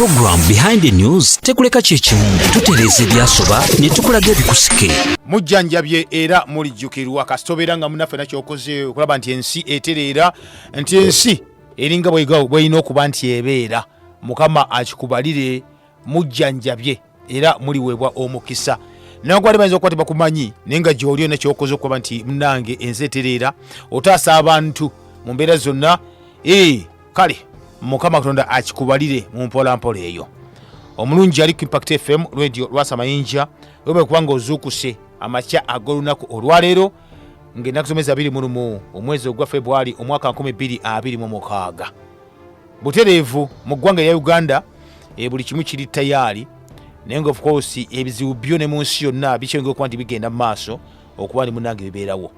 program Behind the News tekuleka kyekimu tutereze byasoba ne tukulaga ebikusike mujjanjabye era mulijjukirwa kasitobera nga munaffe nakyokoze okulaba nti ensi etereera nti ensi eringa bweyina okuba nti ebeera mukama akikubalire mujjanjabye era muliweebwa omukisa nakwali bayinza okukwatibwa kumanyi naye nga gy'oli yonna kyokoze okuba nti munange ensi etereera otaasa abantu mu mbeera zonna kale mukama katonda akikubalire mu mpolampola eyo omulungi ali ku Impact FM radio lwasa mayinja webe kubanga ozuukuse amakya ag'olunaku olwaleero ng'ennaku zomwezi 21 omwezi ogwa February omwaka 2026 butereevu mu ggwanga lya Uganda buli kimu kiri tayari naye nga of course ebizibu byo ne mu nsi yonna bikyengera okuba nti bigenda mu maaso okuba ndi munnange bibeerawo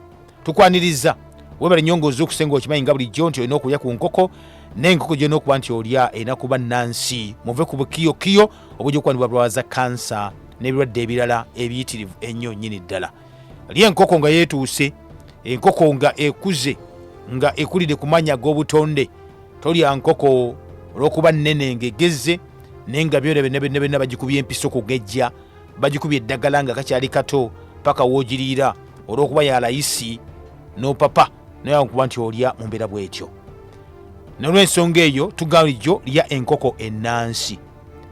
tukwaniriza webale nnyo ng'ozuukuse ng'okimanyi nga bulijjo nti olina okulya ku nkoko n'enkoko gyonna okuba nti olya erina kuba nnansi muve ku bukiyokiyo obujja okuba bulwaza kansa n'ebirwadde ebirala ebiyitirivu ennyo nnyini ddala lya enkoko nga yeetuuse enkoko nga ekuze nga ekulire ku mannya ag'obutonde tolya nkoko olw'okuba nnene ng'egezze naye nga byona byonna bagikubye empiso kugejja bagikubye eddagala nga kakyali kato paka woogiriira olw'okuba ya layisi n'opapa naye okuba nti olya mu mbeera bw'etyo n'olw'ensonga eyo tugalijjo lya enkoko ennansi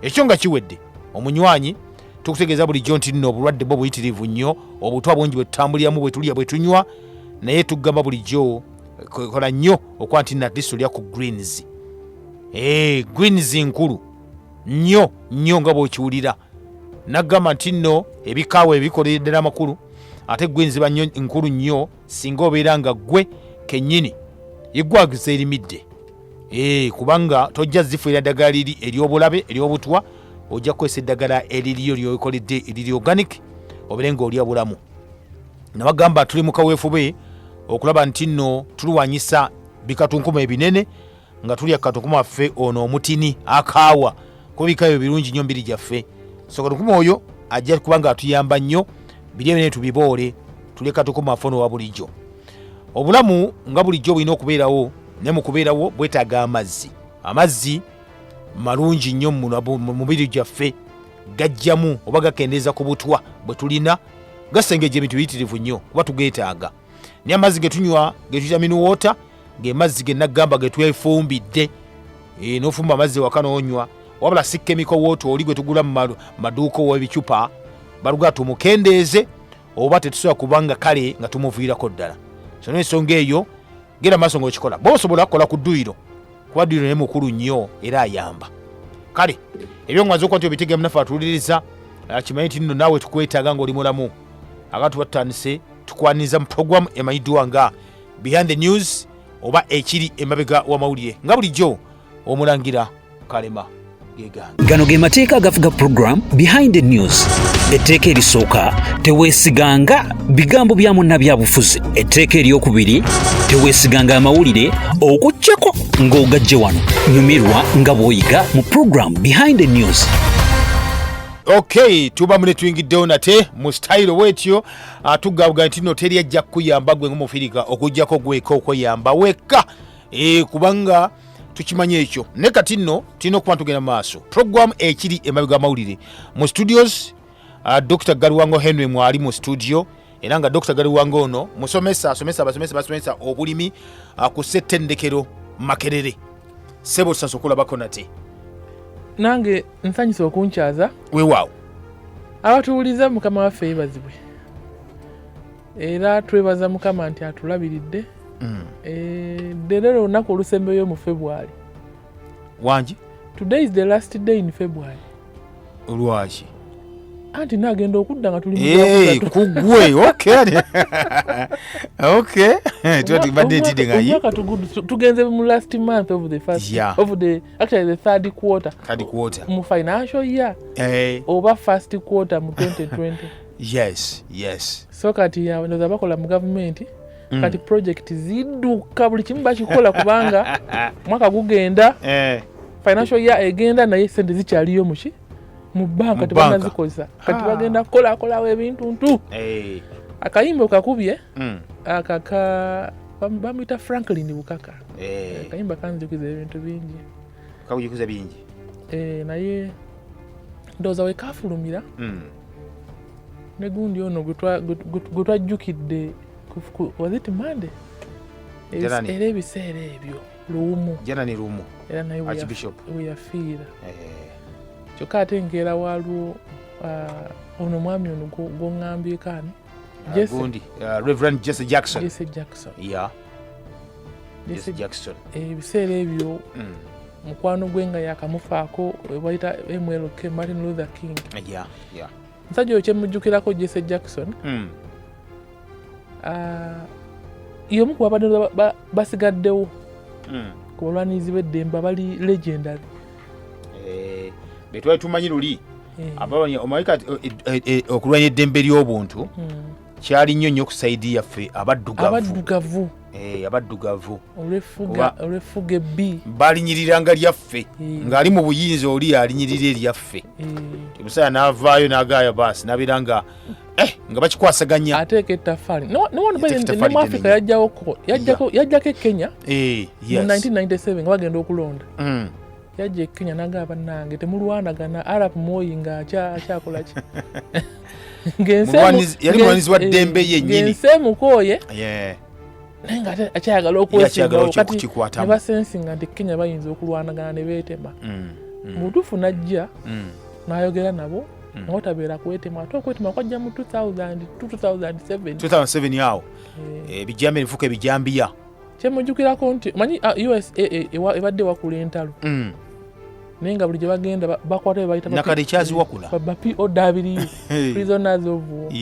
ekyo nga kiwedde omunywanyi tukutegeeza bulijjo nti nno obulwadde bwo buyitirivu nnyo obutwa bungi bwe tutambuliramu bwe tulya bwe tunywa naye tugamba bulijjo kola nnyo okuba nti natlisto lya ku greens greens nkulu nnyo nga bw'okiwulira naggamba nti nno ebikaawa ebikoleddera amakulu ate greens ba nkulu nnyo singa obeera nga gwe kennyini yeggwagiza erimidde kubanga tojja zifuira ddagala liri ery'obulabe ery'obutwa ojja kukozesa eddagala eririyo lyokoledde eriri organic obeere ng'olya bulamu nabagamba tuli mu kaweefube okulaba nti nno tuluwanyisa bikatunkuma ebinene nga tulya katunkuma waffe ono omutini akaawa kuba bikaayo birungi nnyo mbiri gyaffe so katunkuma oyo ajja kuba nga atuyamba nnyo biri ebinene tubiboole tulye katunkuma waffe ono wa bulijjo obulamu nga bulijjo bulina okubeerawo ne mu kubeerawo bwetaaga amazzi malungi nnyo mu mubiri gyaffe gajjamu oba gakendeeza ku butwa bwe tulina gasengejja ebintu biyitirivu nnyo kuba tugeetaaga naye amazzi ge tunywa ge tuyita mineral water ge mazzi ge naggamba ge twefumbidde n'ofumba amazzi waka n'onywa wabula si chemical water oli gwe tugula mu maduuka w'ebicupa baluga tumukendeeze oba tetusobola kubanga kale nga tumuviirako ddala so n'ensonga eyo genda maaso ng'okikola b'osobola kukola ku dduyiro kuba dduyiro naye mukulu nnyo era ayamba kale ebyo ng'omaze okuba nti obitegeera munaffe atuwuliriza kimanyi nti nno naawe tukwetaaga ng'oli mulamu abantu batandise tukwaniriza mu programu emanyiddwa nga Behind the News oba ekiri emabega w'amawulire nga bulijjo omulangira Kalema gano ge mateeka agafuga program Behind the News etteeka erisooka teweesiganga bigambo bya munna byabufuzi etteeka eryokubiri teweesiganga amawulire okuggyako ng'ogajje wano nyumirwa nga bw'oyiga mu program Behind the News. Okay, tuba mune tuyingiddewo nate mu style wetyo tugabwa nti no teri ajja kuyamba gwe ng'omufirika okuggyako gweka okweyamba wekka kubanga tukimanye ekyo ne kati nno tulina okuba tugenda maaso program ekiri emabega amawulire mu studios Dr. Galuwango Henry mwali mu studio era nga Dr. Galuwango ono musomesa basomesa obulimi ku ssettendekero Makerere sebo tusasokulabako nate nange nsanyusa okunkyaza weewaawo abatuwuliza mukama waffe yeebazibwe era twebaza mukama nti atulabiridde leero olunaku olusembeyo mu February wangi today is the last day in February lwaki anti nagenda okudda nga tuli kugwe okay badetide ngayi tugenze mu last month of the first of the actually the third quarter mu financial year oba first quarter mu 2020 yes so kati ndoza bakola mu government kati project zidduka buli kimu bakikola kubanga mwaka gugenda financial year egenda naye sente zikyaliyo muki mu banka tebanazikoza kati bagenda kolawo ebintu ntu akayimba kakubye akaka bamwita Franklin Bukaka akayimba kanzikuza ebintu bingi kakujikuza bingi naye ndowooza wekafulumira ne gundi ono gwe twajjukidde was it Monday era ebiseera ebyo lumu era naye weyafiira kyokka ate nkeera waliwo ono omwami ono gwoŋŋambyeko ani Reverend Jesse Jackson. Yeah. Jesse Jackson. Ebiseera ebyo mukwano gwe nga yakamufaako bayita MLK Martin Luther King. Musajja oyo kyemujjukirako Jesse Jackson y'omu ku babadde basigaddewo ku balwanizi b'eddembe bali legendary. Betwali tumanyi luli omalika okulwanya eddembe ly'obuntu kyali nnyo ku saidi yaffe abaddugavu olwefuga ebbi balinyiriranga lyaffe ng'ali mu buyinza oli alinyirira eryaffe omusaya n'avaayo n'agaaya baasi n'abeera nga bakikwasaganya ateeka ettaffaali ne mu Africa yajjako e Kenya mu 1997 nga bagenda okulonda yajja e Kenya n'agamba bannange temulwanagana Arap Moi nga akyakola ki yali mulwanizi wa ddembe yennyini ng'enseemukooye naye nga ate akyayagala okwesimbawo kati ne basensinga nti Kenya bayinza okulwanagana ne beetema mu butuufu najja n'ayogera nabo nawe tabeera kwetema ate okwetema kwajja mu 2007 yawo ebijambi ebifuuka ebijambiya kyemujjukirako nti manyi USA ebadde wakula entalo naye nga buli gye bagenda bakwata bayita nakale ekyaziwakula POW prisoners of war.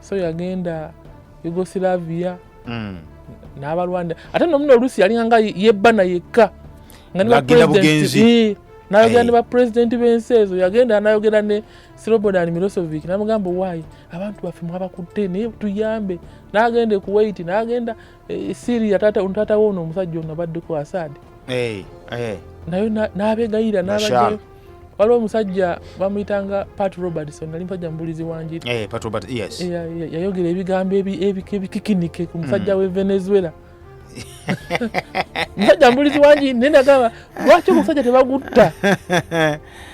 So yagenda Yugoslavia n'abalwanda ate nomuno Oluusi yalinganga yebbana yekka ng'agenda bugenzi n'ayogera ne bapulezidenti b'ensi ezo yagenda n'ayogera ne Slobodan Milosevic n'amugamba waayi abantu baffe mwabakutte naye tuyambe n'agenda e Kuwait n'agenda Syria taata woono omusajja ono abaddeko Assad nayo n'abegayira n'abajjayo waliwo omusajja bamuyitanga Pat Robertson nali musajja mubulizi wanjiri yayogera ebigambo ebikikinike ku musajja w'e Venezuela musajja mubulizi wanjiri naye nagamba lwaki omusajja tebagutta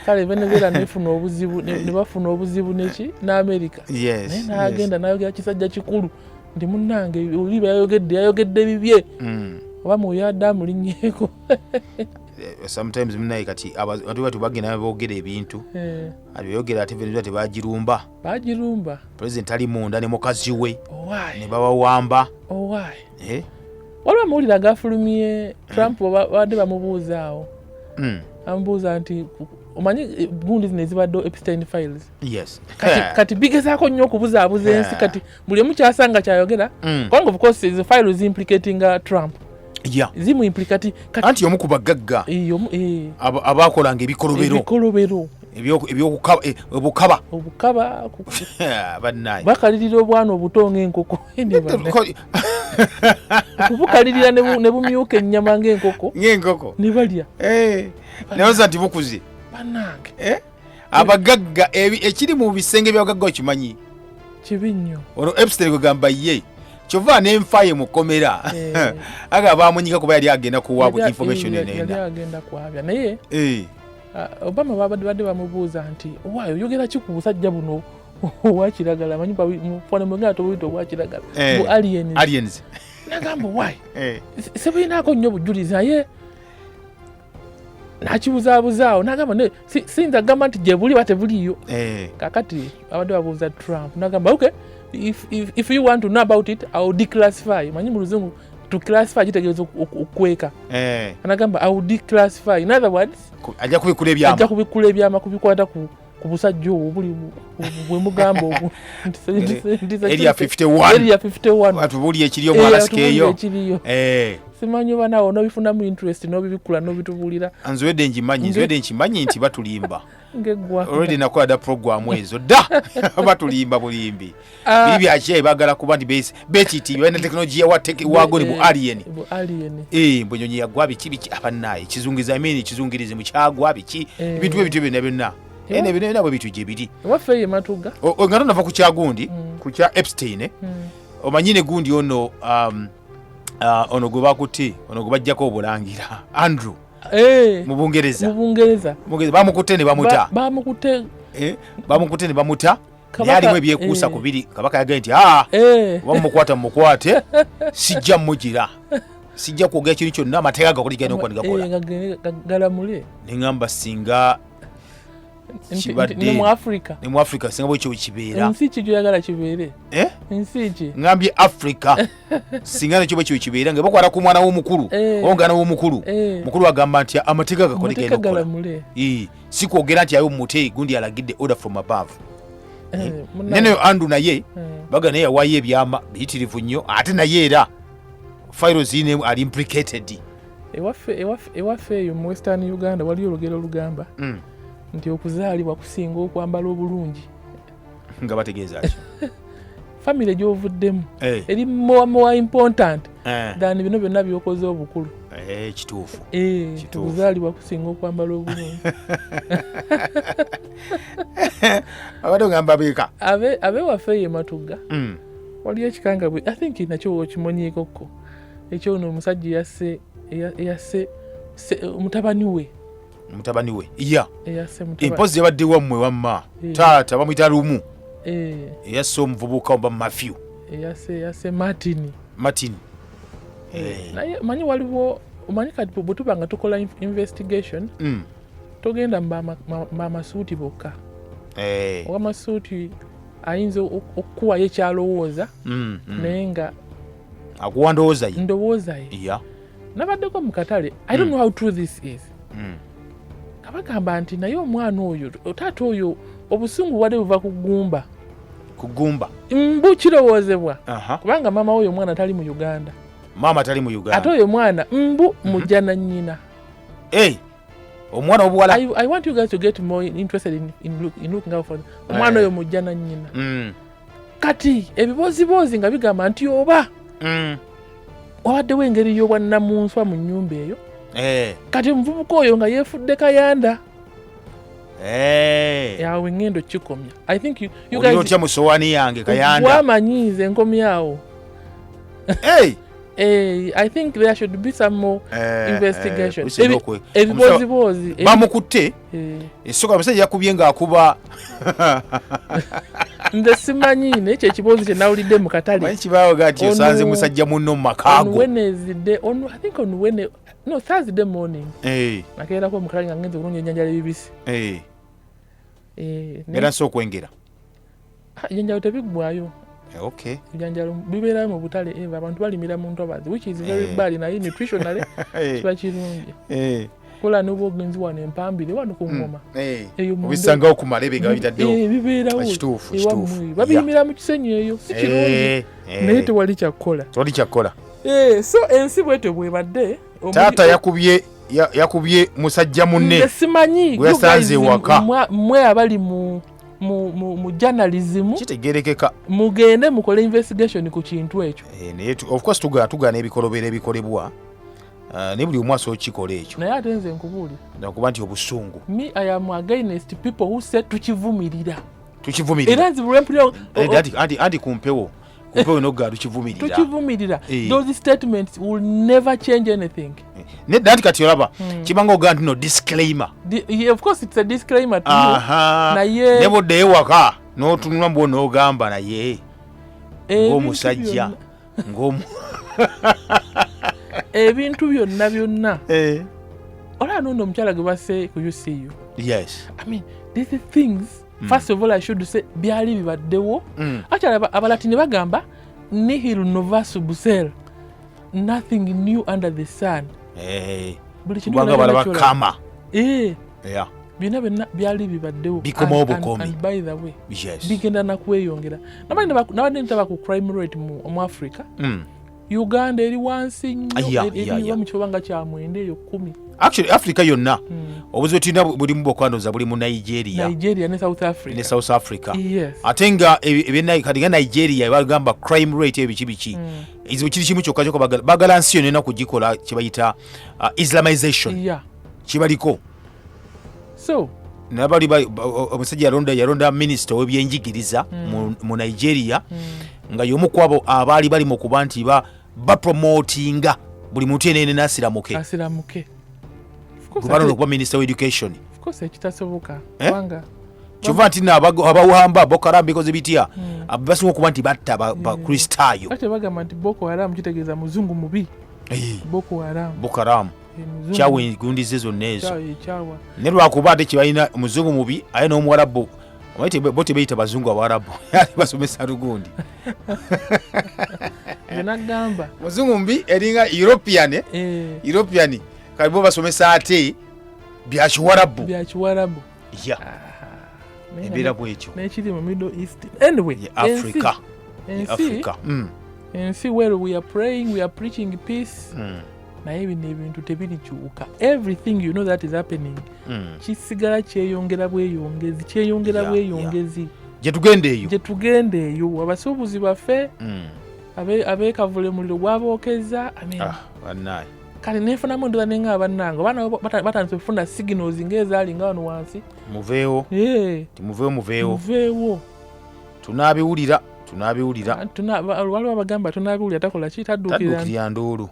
kale Venezuela nefuna obuzibu ne bafuna obuzibu neki n'Amerika naye n'agenda n'ayogera kisajja kikulu nti munnange oli yayogedde bibye oba mwoyo Adamu linnyeeko sometimes munaye kati abantu bati bagenda boogera ebintu abiyogera ate Venezuela tebagirumba president ali munda ne mukazi we ne babawamba waliwo amawulire agafulumye Trump babadde bamubuuzaawo amubuuza nti omanyi gundi zino ezibadde Epstein files kati bigezaako nnyo okubuzaabuza ensi kati buli emu kyasanga kyayogera kubanga of course the files implicating Trump zimu implicati anti omu ku bagagga abaakolanga ebikolobero obukaba bannaye bakalirira obwana obuto ng'enkoko okubukalirira ne bumyuka ennyama ng'enkoko ne balya nayoza nti bukuze bannange abagagga ekiri mu bisenge by'abagagga okimanyi kibi nnyo ono Epstein kwegamba ye kyova n'enfaye mukomera aga bamunyika kuba yali agenda kuwaabwa information enenda agenda kwabya naye Obama babadde bamubuuza nti waayo oyogera ki ku busajja buno owakiragala manyi mufano mwengana tobuyita obwakiragala bu aliens nagamba waayi sebuyinaako nnyo bujulizi naye nakibuzabuzaawo nagamba siyinza kugamba nti gye buli batebuliyo kakati abadde babuuza Trump nagamba okay if you want to know about it I will declassify manyi mu luzungu to classify kitegeeza okweka anagamba I will declassify in other words ajja kubikula ebyama kubikwata ku busajja obwo buli bwe mugamba obwo area 51 atubuli ekiriyo mwalasike eyo simanyi oba nawe onobifunamu interest nobibikula nobitubulira nzwedde nkimanyi nti batulimba already nakola da program ezo da batulimba bulimbi biri byakye bagala kuba nti betiti bena teknolojia wagoni bu alien mbonyonyi yagwa biki abannaye kizungirize mu kyagwa biki ebintu byonna ene nabo bituje biri waffe ye matuga ngano nava ku kyagundi ku kya Epstein omanyine gundi ono gwe bakutte ono gwe bajjako obulangira Andrew mu Bungereza bamukutte ne bamuta bamukutte ne bamuta naye alimu ebyekuusa kubiri kabaka yagaye nti bamukwata mumukwate sijja mugira sijja kwogera kintu kyonna amateeka gakoligana okuba negakola galamule neŋŋamba singa ne mu Africa singa bwekyo kibeera ensi ki gyoyagala kibeere ensi ki ŋŋambye Africa singa nekyo bwekyo kibeera nga bakwata ku mwana w'omukulu ongana w'omukulu mukulu agamba nti amateeka gakoligana okukola si kwogera nti ayo mute gundi alagidde order from above nene Andu naye baga naye yawaayo ebyama biyitirivu nnyo ate naye era fayiro ziine ali implicated ewaffe eyo mu Western Uganda waliyo olugero olugamba nti okuzaalibwa kusinga okwambala obulungi nga bategeeza ki family gy'ovuddemu eri more important than bino byonna byokoze obukulu kituufu okuzaalibwa kusinga okwambala obulungi abadde ogamba beeka abewaffe ye Matugga waliyo ekikangabwe I think nakyo okimonyeekokko ekyono omusajja yasse mutabani we empozi yabadde wammwe wamma taata bamuyita Lumu eyasse omuvubuka oba Matthew eyasse Martin naye manyi waliwo omanyi kati bwe tuba nga tukola investigation togenda mumasuuti bokka owamasuuti ayinza okukuwayo ekyalowooza naye nga akuwa ndowooza ye nabaddeko mu katale I don't know how true this is kabagamba nti naye omwana oyo taata oyo obusungu bwadde buva kugumba mbu kirowoozebwa kubanga maama oyo omwana tali mu Uganda ate oyo mwana mbu mujja na nnyina omwana obuwala I want you guys to get more interested in looking out for omwana oyo mujja na nnyina kati ebiboozibozi nga bigamba nti oba wawaddewo engeri y'obwannamunswa mu nnyumba eyo kati omuvubuka oyo nga yeefudde kayanda yawe ngendo kikomya I think you guys otya musowaani yange kayanda wamanyiize enkomyawo I think there should be some more investigation ebiboozibozi bamukutte essoka omusajja yakubye ng'akuba nze simanyi nekyo ekiboozi kye nawulidde mu katale manyi kibaawoga nti osanze musajja munno mu makaago Thursday morning nakeerako mu katale nga ngenze okulunga enjanjalo ebibisi era nsobola okwengera enjanjalo tebiggwayo ebijanjalo bibeerayo mu butale abantu balimira mu ntobazi which is very bad naye nutritionally kiba kirungi kola n'oba ogenzi wano empambire wano ku ngoma obisangawo ku malebe nga bitaddewo bibeerawo ewammwe babiyimira mu kisenyi eyo si kirungi naye tewali kyakkola so ensi bwetyo bwebadde taata yakubye musajja munne simanyi gwe yasanze ewaka mmwe abali mu journalism kitegerekeka mugende mukole investigation ku kintu ekyo naye of course tugaana ebikolobera ebikolebwa ne buli omu asobola okukikola ekyo naye ate nze nkubuulira nakuba nti obusungu me I am against people who say tukivumirira era nzibulwe mpulira anti kumpewo nogga tukivumirira those statements will never change anything nanti kati olaba kibanga ogaa nti no disclaimer of course it's a disclaimer to you naye neboddeyo waka n'otunula mbwo n'ogamba naye ng'omusajja ebintu byonna olaba nono omukyala gwe basse ku UCU I mean these things first of all I should say byali bibaddewo actually abalatini bagamba nihil novasu busel nothing new under the sun buli kintu balabakama byonna byali bibaddewo bikomawo bukomi and by the way bigenda nakweyongera nabadde ntaba ku crime rate mu Africa Uganda eri wansi nnyo eri mu kibanga kya mwenda eyo 10 actually Africa yonna obuzi otina bulimu bwokwandoza buli mu Nigeria ne South Africa ate nga kati nga Nigeria bagamba crime rate ebikibiki ezo kiri kimu kyokka kyokka bagala nsi yonna kugikola kibayita Islamization kibaliko so nabali omusajja yalonda minister w'ebyenjigiriza mu Nigeria nga y'omu kwabo abaali bali mu kuba nti bapromotinga buli muntu yenene nasiramuke gubalonda okuba minister of education. Of course ekitasoboka kubanga kyova nti abawamba Boko Haram bikoze bitya basinga okuba nti batta bakristaayo ate bagamba nti Boko Haram kitegeeza muzungu mubi. Boko Haram kyawe gundize zonna ezo ne lwakuba ate kyebalina muzungu mubi aye n'omuwarabu bo tebeyita bazungu abawarabu basomesa lugundi nagamba muzungu mubi eringa european kale bo basomesa ate byakiwarabu embeera bwekyo nekiri mu Middle East anyway Africa ensi where we are praying, we are preaching peace. Naye bino ebintu tebirikyuka. Everything you know that is happening kisigala kyeyongera bweyongezi gyetugendeeyo abasuubuzi baffe abeekavule muliro gwabookeza kale nefunamu endoza nenga bannange abaana batandise okufuna signals ng'ezaali nga wano wansi muveewo tunaabiwulira waliwo abagamba tunaabiwulira takola ki taddukira ndoolo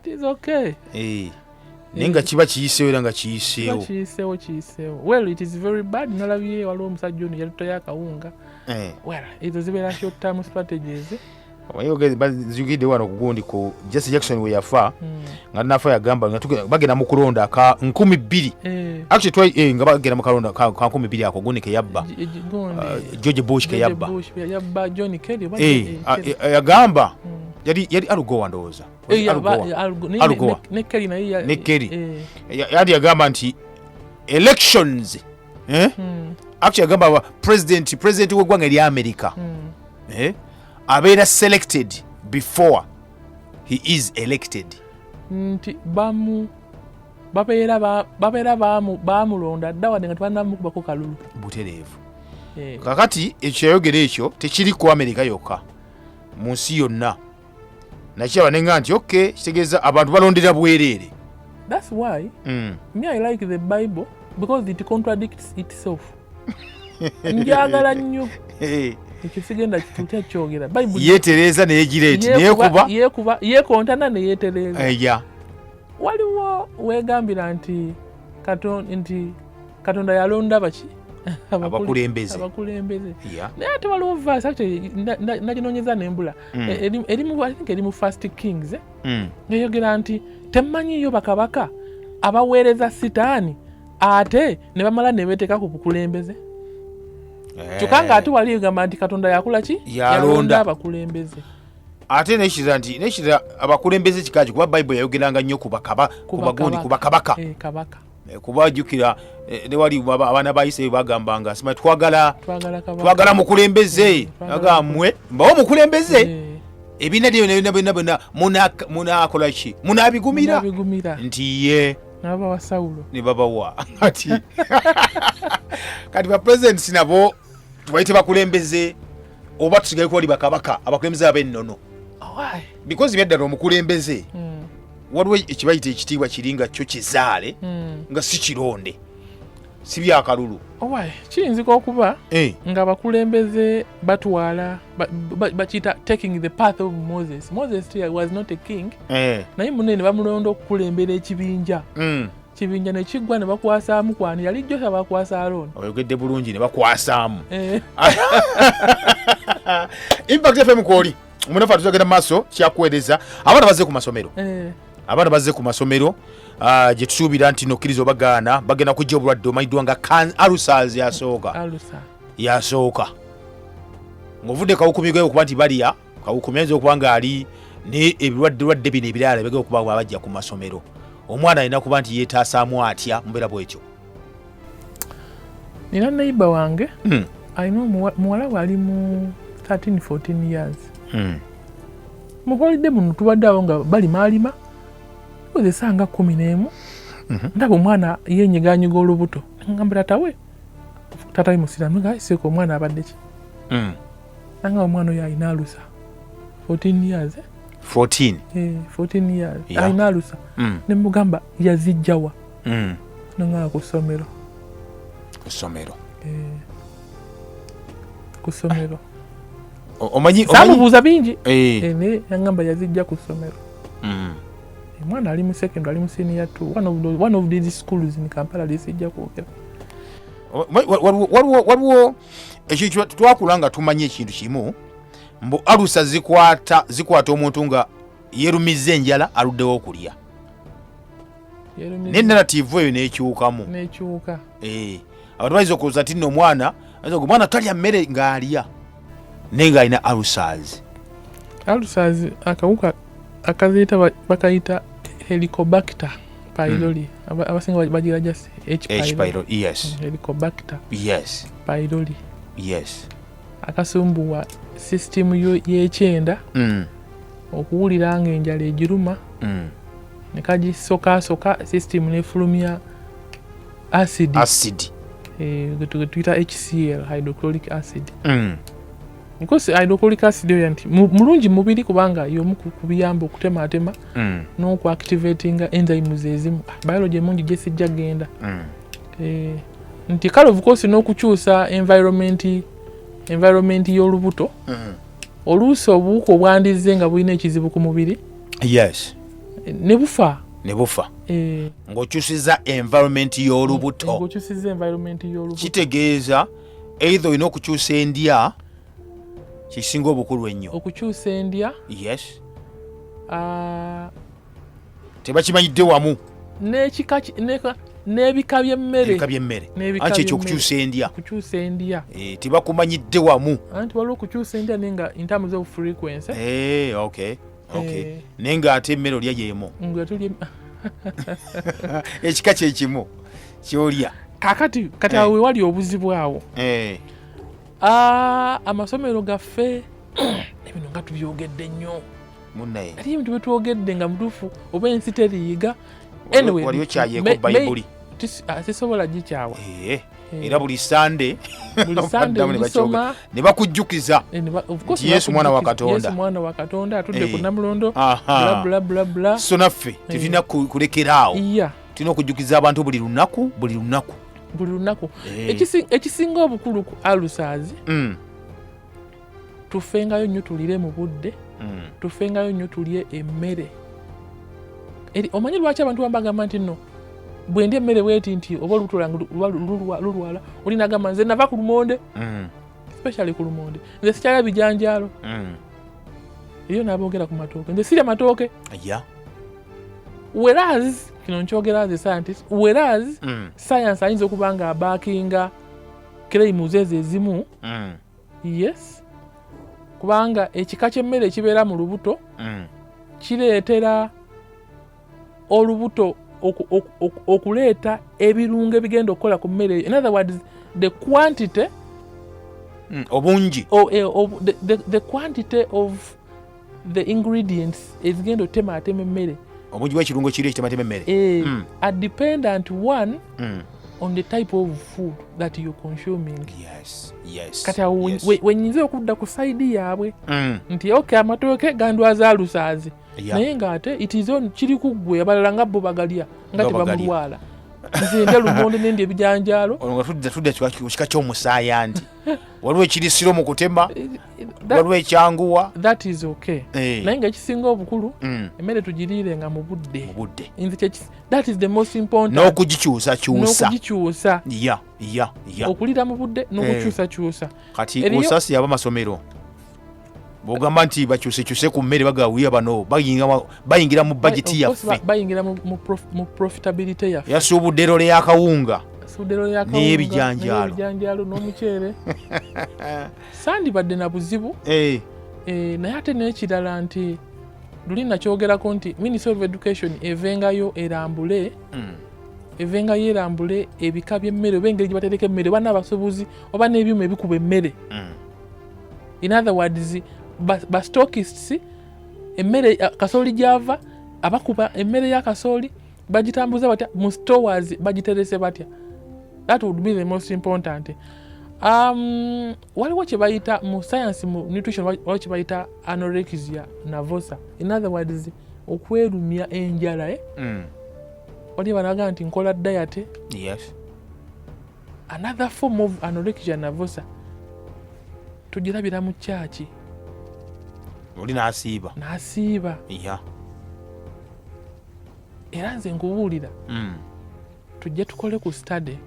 naye nga kiba kiyiseewo era nga kiyiseewo well it is very bad. Nalabye waliwo omusajja ono yalutayo akawunga well ezo zibeera short term strategies bazigidde wano kugundi ku Jesse Jackson we yafa nga nafa yagamba nga bagenda mu kulonda ka 2,000 actually nga bagenda mu kulonda ka 2,000 ako gundi ke yabba George Bush ke yabba John Kerry yagamba yali alugowa ndowooza ne Kerry yali yagamba nti elections actually yagamba president w'eggwanga erya America abeera selected before he is elected. Nti babeera bamulonda dda wadde nga tebannamukubako kalulu butereevu. Kakati ekyayogera ekyo tekiri ku Amerika yokka mu nsi yonna nakiraba nenga nti okay kitegeeza abantu balondera bwereere. That's why me I like the Bible because it contradicts itself. Njagala nnyo ekisigenda kitutya kyogera Bible yeetereza neyegireeti yekuba yekontana neyeetereza waliwo weegambira nti Katonda yalonda baki abakulembeze naye ate waliwo verse actually naginoonyeza nembula eri mu First Kings ngeyogera nti temmanyiyo bakabaka abaweereza sitaani ate ne bamala ne beeteeka ku bukulembeze kyokka ate wali gamba nti Katonda yakola ki yalonda abakulembeze ate nekira abakulembeze kikaji kuba Bible yayogeranga nnyo ku bakabaka kubajjukira ne wali abaana ba Isirayiri bagambanga sima twagala mukulembeze agamwe mbawo mukulembeze ebina byonna munakola ki munabigumira nti ye naba wa Saulo ne babawa kati ba presidents nabo tubayite bakulembeze oba tusigaye kuba bakabaka abakulembeze ab'ennono because byaddala omukulembeze waliwo ekibayita ekitiibwa kiringa kyo kizaale nga si kironde si byakalulu kiyinzika okuba nga abakulembeze batwala bakiyita taking the path of Moses was not a king naye munene bamulonda okukulembera ekibinja kibinja ne kiggwa ne bakwasaamu kwani yali Joshua bakwasa Aaron oyogedde bulungi ne bakwasaamu Impact FM kwoli munafa tuzagenda maaso kyakuweereza abaana bazze ku masomero gye tusuubira nti nokkiriza obagaana bagenda kujja obulwadde omanyiddwa nga alusaz yasooka ng'ovudde kawukumigwe okuba nti balya kawukumi ayinza okuba ng'ali ne ebirwadde bino ebirala bagenda okuba bajja ku masomero omwana alina kuba nti yeetaasaamu atya mbeera bwekyo. Nina neighbor wange alina muwala we ali mu 13-14 years mu holiday muno tubadde awo nga balima kozesa nga 11 ndaba omwana yenyiganyiga olubuto ngamba tata we musiramu nga seeko omwana abadde ki nanga omwana oyo alina alusa 14 years 14 years alina alusa ne mugamba yazijjawa nanga ku ssomero omanyi samubuuza bingi ne yangamba yazijja ku ssomero mwana ali mu secondary ali mu senior 2 one of these schools in Kampala lisijja kwogera waliwo ekyo twakula nga tumanye ekintu kimu mbu alusa zikwata omuntu nga yerumiza enjala aluddewo okulya ne narrative eyo nekyukamu abantu bayinza okulooza nti nno omwana talya mmere ng'alya naye ng'alina alusas akawuka akaziita bakayita helicobacter pylori abasinga bagira just H pylori helicobacter pylori akasumbuwa system y'ekyenda okuwulira nga enjala egiruma ne kagisokasoka system nefulumya acid tuyita HCl hydrochloric acid because hydrochloric acid yo nti mulungi mubiri kubanga yomu kubiyamba okutematema n'okuactivatinga enzymes ezimu biology emungi gyesijja genda nti kale of course n'okukyusa environment y'olubuto oluusi obuwuka obwandize nga bulina ekizibu ku mubiri ne bufa ng'okyusiza environment y'olubuto kitegeeza either olina okukyusa endya kisinga obukulu ennyo okukyusa endya tebakimanyidde wamu n'ebika by'emmere anti ekyo okukyusa endya tebakumanyidde wamu anti waliwo okukyusa endya naye nga in terms of frequency naye ng'ate emmere olya y'emu ekika kyekimu kyolya kakati awo wewali obuzibu awo amasomero gaffe ebino nga tubyogedde nnyo munnaye ati ebintu byetwogedde nga mutuufu oba ensi teriyiga waliwo kyayeeko bayibuli sisobola gikyawa era buli sande gisoma ne bakujjukiza nti yesu mwana wa katonda atudde ku namulondo bla so naffe tetulina kulekeraawo tulina okujjukiza abantu buli lunaku ekisinga obukulu ku alusaz tufengayo nnyo tulire mu budde tufengayo nnyo tulye emmere omanyi lwaki abantu bambagamba nti nno bwe ndi emmere bweti nti oba olubuto lwange lulwala olinagamba nze nava ku lumonde especially ku lumonde nze sikyalya bijanjaalo eyo naboogera ku matooke nze sirya matooke whereas kino nkyogera as a scientist whereas science ayinza okuba nga abaakinga claims ezo ezimu yes kubanga ekika ky'emmere ekibeera mu lubuto kireetera olubuto okuleeta ebirungo ebigenda okukola ku mmere eyo in other words the quantity obungi the quantity of the ingredients ezigenda okutematema emmere obungi bw'ekirungo kiri ekitematema emmere are dependent one on the type of food that you're consuming. Kati wenyinza okudda ku side yaabwe nti amatooke gandwaza alusaazi naye ng'ate it is on kiri ku ggwe abalala nga bo bagalya nga tebamulwala nze ndya lumonde nendya ebijanjaalo tudde kika ky'omusaayi anti waliwo ekirisiro mu kutema waliwo ekyanguwa that is okay naye ng'ekisinga obukulu emmere tugiriire nga mu budde that is the most important n'okugikyusakyusa okulira mu budde n'okukyusakyusa kati osasi yaba masomero bwogamba nti bakyusekyuse ku mmere bagawiya bano bayingira mu bageti yaffe bayingira mu profitability yaffe yasuubudde erole y'akawunga n'ebijanjaalo n'omuceere sandibadde na buzibu naye ate n'ekirala nti luli nakyogerako nti Ministry of Education evengayo erambule ebika by'emmere oba engeri gye batereka emmere oba n'abasobozi oba n'ebyuma ebikuba emmere in other words bastockists emmere kasooli gyava abakuba emmere ya kasooli bagitambuza batya mu stores bagiterese batya that would be the most important waliwo kye bayita mu science mu nutrition waliwo kye bayita anorexia nervosa in other words okwerumya enjala wali banaga nti nkola diet another form of anorexia nervosa tugirabira mu kyaki oli n'asiiba era nze nkubuulira tujje tukole ku study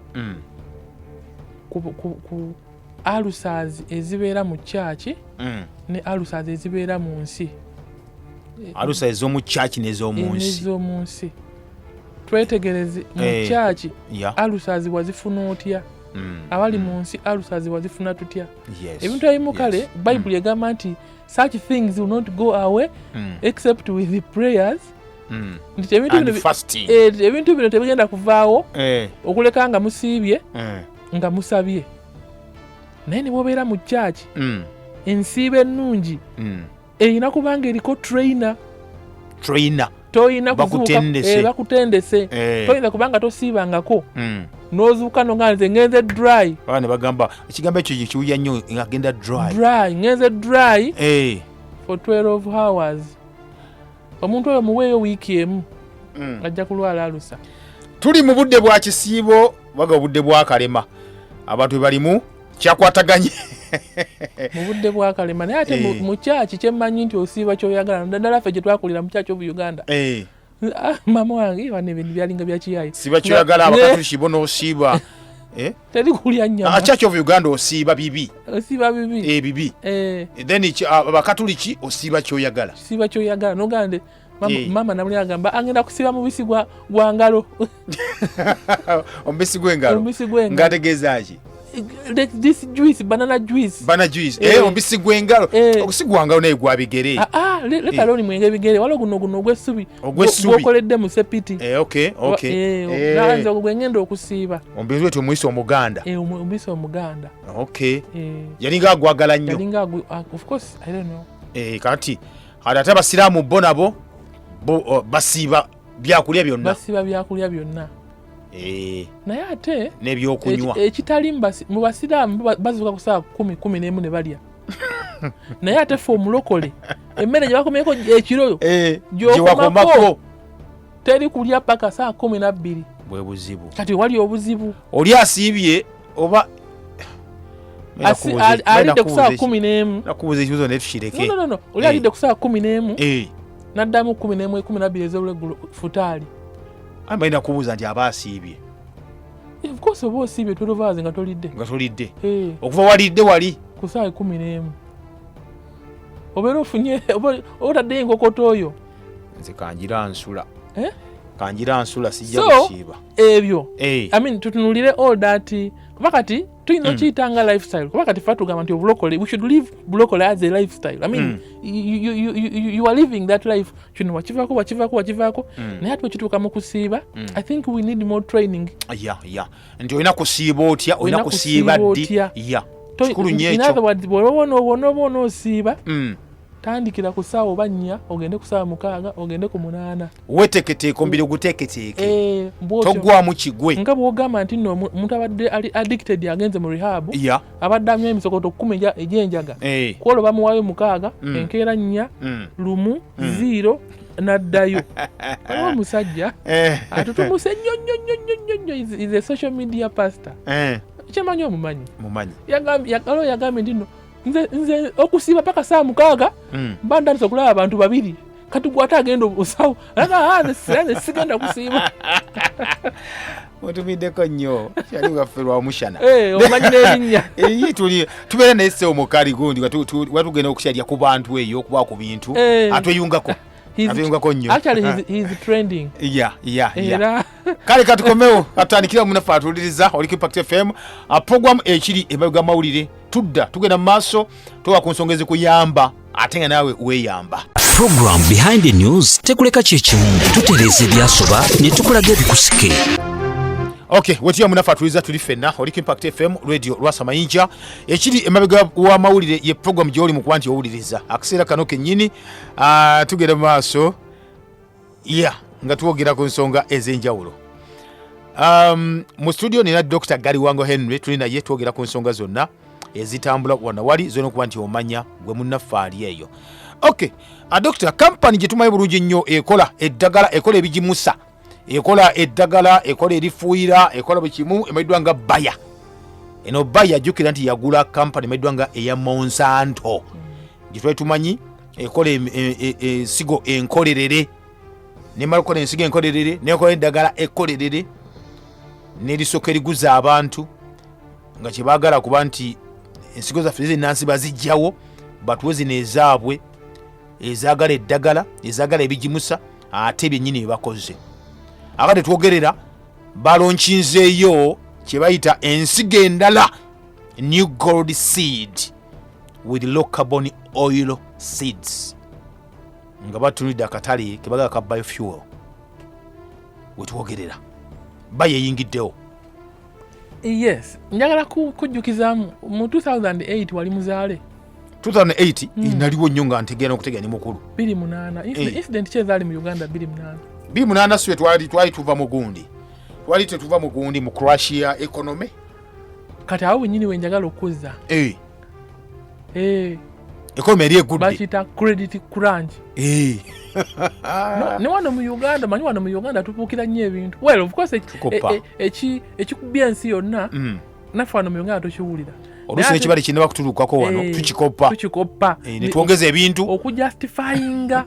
ku alusazi ezibeera mu kyaki ne alusazi ezibeera mu nsi. Alusazi ez'omu kyaki n'ez'omu nsi. Twetegereze mu kyaki alusazi wazifuna otya, abali mu nsi alusazi wazifuna tutya. Ebintu ebimu kale Bayibuli egamba nti such things will not go away except with the prayers. Ebintu bino tebigenda kuvaawo okuleka nga musiibye nga musabye. Naye ne bwobeera mu kyaki ensiibo ennungi erina kubanga eriko trainer. Toyina bakutendese. Toyina kubanga tosiibangako n'ozuuka nga nze ngenze dry. Ne bagamba ekigambo ekyo kiwuya nnyo ngagenda dry. Ngenze dry for 12 hours. Omuntu oyo muweeyo wiiki emu ajja kulwala alusa. Tuli mu budde bwa kisiibo waga obudde bwa kalema. Abantu balimu kyakwataganye. Mu budde bwa kalema naye ate mu kyaki kyemmanyi nti osiiba kyoyagala. Naddala ffe gye twakulira mu kyaki obu Uganda. Mama wange bano ebintu byalinga bya kiyayi. Siba kyoyagala abakatuliki bo n'osiiba. Teri kulya nnyama. Kyaki obu Uganda osiiba bibi. Osiiba bibi. Bibi. Then abakatuliki osiiba kyoyagala. Siba kyoyagala nogande mama namuli agamba agenda kusiba mubisi gwa ngalo. Omubisi gw'engalo. Ng'ategeeza ki? This juice, banana juice. Omubisi gw'engalo. Okusigwa ngalo naye gwa bigere. Leka loni mwenge bigere. Waliwo guno ogw'essubi. Gwokoledde mu sepiti. Okay. Naanza ogwengenda okusiiba. Omubisi wetu omuyisa Omuganda. Omuyisa Omuganda. Okay. Yalinga agwagala nnyo. Of course, I don't know. Kati ate abasiraamu bo nabo basiiba byakulya byonna. Naye ate n'ebyokunywa ekitali mu basiraamu bazuuka ku saa 10:11 ne balya. Naye ate ffe omulokole emmere gye bakomeko ekiro gy'okomako teri kulya paka saa 12. Bwe buzibu. Kati wali obuzibu. Oli asiibye oba alidde ku saa 11. Nakubuuza ekibuzo naye tukireke. No. Oli alidde ku saa 11 n'addamu 11, 12 ez'olweggulo futaali. Amayina kubuuza nti aba asiibye. Of course oba osiibye 12 hours nga tolidde. Okuva walidde wali ku saa 11. Obeera ofunye otaddeyo enkokoto oyo. Nze kanjira nsula sijja kusiiba. Ebyo tutunulire all that kuba kati tulina okiyitanga lifestyle. Kuba kati ffe tugamba nti obulokole, we should live bulokole as a lifestyle. You are living that life. Kino wakivaako. Naye ate kituuka mu kusiiba. I think we need more training. Nti olina kusiiba otya, olina kusiiba ddi. Kikulu nnyo ekyo. In other words, bw'oba onoosiiba tandikira ku ssaawa oba 4 ogende ku ssaawa 6 ogende ku 8. Weteketeeka ombiri guteeketeeke. Toggwamu kigwe. Nga bw'ogamba nti nno omuntu abadde ali addicted agenze mu rehab. Abadde anywa emisokoto 10 egy'enjaga. Kwolwo bamuwaayo 6, enkeera 4, 1, 0 n'addayo. Waliwo omusajja atutumuse nnyo. Is a social media pastor. Kyemanyi omumanyi. Yagambye nti nno nze okusiiba paka saa 6 bandandise okulaba abantu 2 kati gwate agenda obusawo nze sigenda kusiiba. Otumiddeko nnyo kyali waffe lwa mushana. Omanyi n'erinnya. Tubeera naye se omukali gundi watugenda okukyalya ku bantu eyo okuba ku bintu atweyungako. Nnyo. Actually he's trending. Kale katukomewo atandikira munafa atuliriza oli ku Impact FM program ekiri emabega mawulire tudda tugenda mu maaso towa ku nsonga ezikuyamba ate nga naawe weeyamba. Program Behind the News tekuleka kyekimu tutereeza ebyasoba ne tukulaga ebikusike. Okay, wetuya munafa atuliriza tuli ffenna oli ku Impact FM radio Lwasa Mayinja ekiri emabega wa mawulire ye program gy'oli mu kuba nti owuliriza akaseera kano kennyini tugenda mu maaso nga twogera ku nsonga ez'enjawulo. Mu studio nina Dr. Galiwango Henry tuli naye twogera ku nsonga zonna ezitambula wana wali zonna okuba nti omanya gwe munnaffe ali eyo. Okay, Dr. Company gye tumanyi bulungi nnyo ekola eddagala ekola ebigimusa ekola eddagala ekola erifuuyira ekola buli kimu emaiddwa nga Bayer. Eno Bayer jjukira nti yagula company emaiddwa nga eya Monsanto gye twali tumanyi ekola ensigo enkolerere nemala okukola ensigo enkolerere nekola eddagala ekkolerere nelisooka eriguza abantu nga kyebagala kuba nti ensigo zaffe zenansi bazijjawo batuwe zino ezaabwe ezagala eddagala ezagala ebigimusa ate byennyini bebakoze. Akati twogerera balonkinzeeyo kyebayita ensigo endala new gold seed with low carbon oil seeds nga batunulidde akatale kebagala ka biofuel wetwogerera bayeyingiddewo. Yes, njagala kujjukiza mu 2008 wali muzaale 2008 naliwo nnyo nga ntegeera n'okutegera ni mukulu 28 incident kyezaali mu Uganda 28 siwe twali tuva mu gundi twali tetuva mu gundi mu Croatia economy kati awo wennyini wenjagala okuzza economy eri egudde bakiyita credit crunch ne wano mu Uganda manyi wano mu Uganda tupuukira nnyo ebintu well of course ekikubya ensi yonna naffe wano mu Uganda tokiwulira oluusi nekibali kineba kutulukako wano tukikoppa ne twongeza ebintu okujustifyinga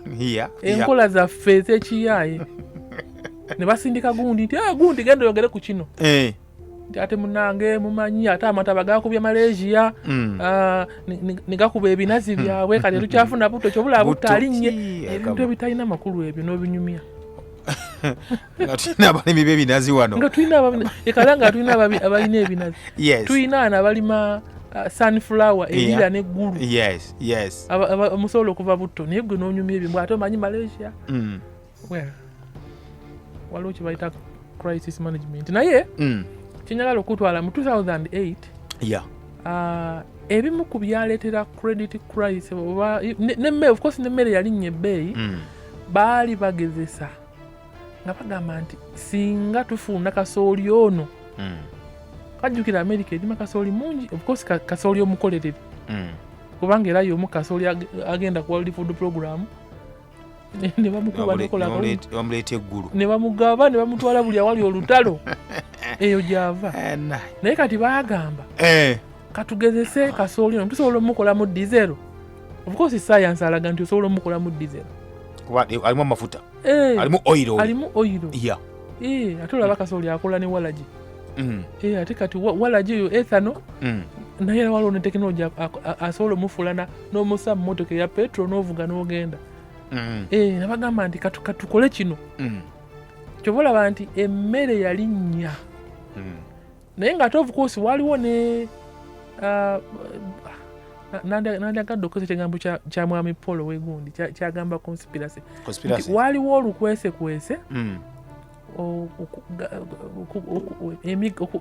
enkola zaffe ez'ekiyaaye ne basindika gundi nti gundi genda oyogere ku kino ate munange mumanyi ate amataba gakubya Malaysia negakuba ebinazi byabwe kati tukyafuna buto kyobula butalinnye ebintu ebitalina makulu ebyo n'obinyumya nga tulina abalimi b'ebinazi wano nga tulina ekala nga tulina abalina ebinazi tulina abalima sunflower ebira n'eggulu omusobola okuva butto naye gwe n'onyumya ebyo ate omanyi Malaysia well waliwo kye bayita crisis management naye kinyagala okutwala mu 2008 ebimu ku byaleetera credit crisis of course nemmere yalinnya ebbeeyi baali bagezesa nga bagamba nti singa tufuna kasooli ono kajjukira America erima kasooli mungi of course kasooli omukolerere kubanga era y'omu kasooli agenda ku World Food Program ne bamukuba bamuleeta eggulu ne bamugaba ne bamutwala buli awali olutalo eyo gyava naye kati bagamba katugezese kasooli ono tusobola omukolamu dizero of course science alaga nti osobola omukolamu dizero alimu amafuta alimu oil ate olaba kasooli akola ne walaji ate kati walaji eyo ethano naye era waliwo ne tekinologi asobola omufulana n'omusa mu motoka eya petro n'ovuga n'ogenda nabagamba nti katukole kino kyoba olaba nti emmere yalinnya naye nga ate of course waliwo ne nandagadde okoze ekigambo kya mwami Paul Wegundi kyagamba conspiracy waliwo olukwesekwese